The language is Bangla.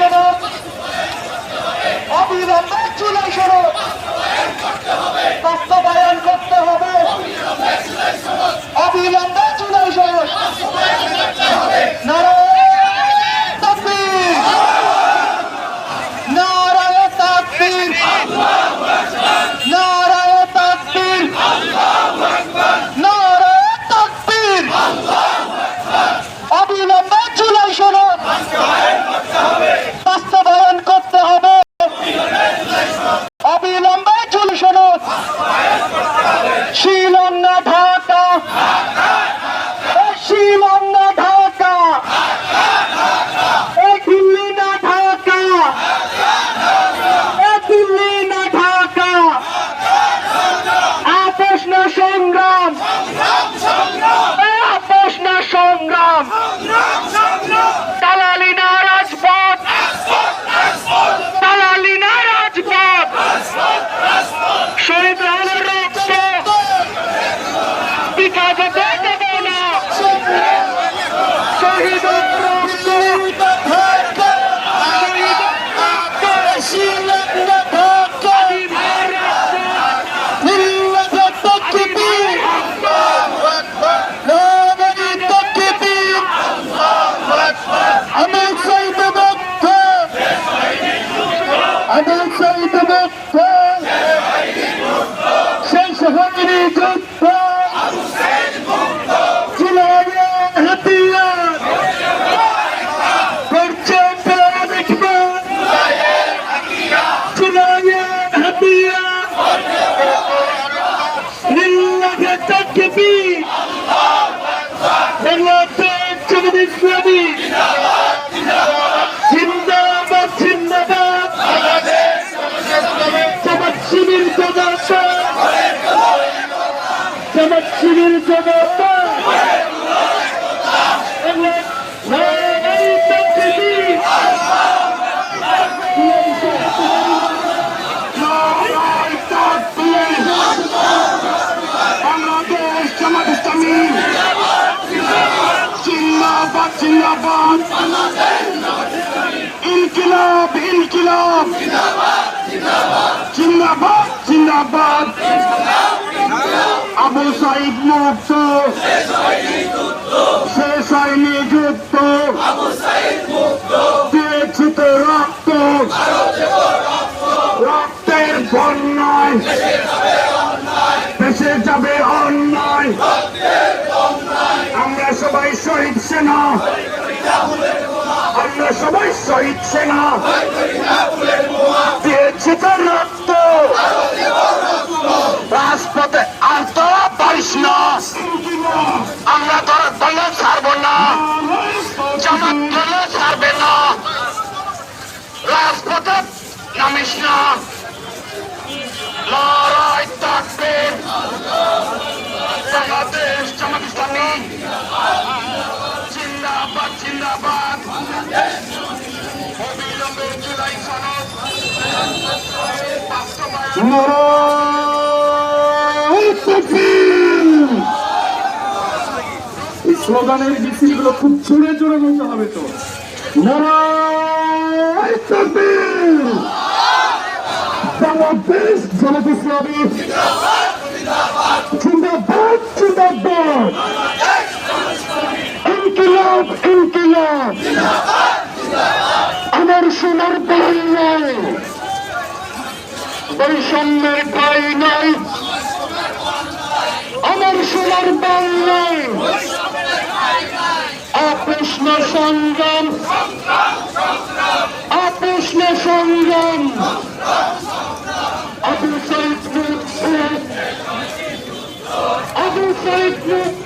সনদ অবিলম্বে জুলাই সনদ বাস্তবায়ন করতে হবে। অবিলম্বে জুলাই সনদ নারায়ে তাকবীর, নারায়ে তাকবীর, নারায়ে তাকবীর, নারায়ে তাকবীর। অবিলম্বে জুলাই সনদ বাস্তবায়ন করতে হবে। অবিলম্বে জুলাই সনদ। শিলং না ঢাকা, শিলং না ঢাকা, দিল্লি না ঢাকা, দিল্লি না ঢাকা। আপোষ না সংগ্রাম, আপোষ না সংগ্রাম। দালালি না রাজপথ, দালালি না রাজপথ। শহীদ রানের রক্ত পিঠা যেতে দেব না। শহীদ রক্ত, জিন্দাবাদ জিন্দাবাদ। জামাত শিবির জনতা, জামাত শিবির জনতা। বাংলাদেশ জামাত ইসলামী জিন্দাবাদ জিন্দাবাদ। ইনকিলাব ইনকিলাব জিন্দাবাদ জিন্দাবাদ। আবু সাইদ মুক্ত, শেষ হয়নি যুদ্ধ, দিয়েছি তো রক্ত, রক্তের বন্যায় দেশে যাবে অন্যায়। আমরা সবাই শহীদ সেনা, আমরা সবাই শহীদ সেনা, দিয়েছি তো রক্ত। রাজপথে আর তো পারিস না, আমরা তোর দলে ছাড়ব না, জামাত দলে ছাড়বে না। রাজপথে নামিস না। নারায়ে তাকবীর। বাংলাদেশ জামাত ইসলামী জিন্দাবাদ জিন্দাবাদ। অবিলম্বে জুলাই সনদ বাস্তবায়ন। এই স্লোগানের মিছিলগুলো খুব জোরে জোরে বলতে হবে তো। নারায়ে তাকবীর। বাংলাদেশ জামাত ইসলামী জিন্দাবাদ জিন্দাবাদ। ইনকিলাব ইনকিলাব। আমার সোনার বাংলায় বৈষম্যের ঠাঁই নাই। আমার সোনার বাংলায় আপোষ না সংগ্রাম, আপোষ না সংগ্রাম। আবু সাইদ মুক্ত, আবু সাইদ মুক্ত।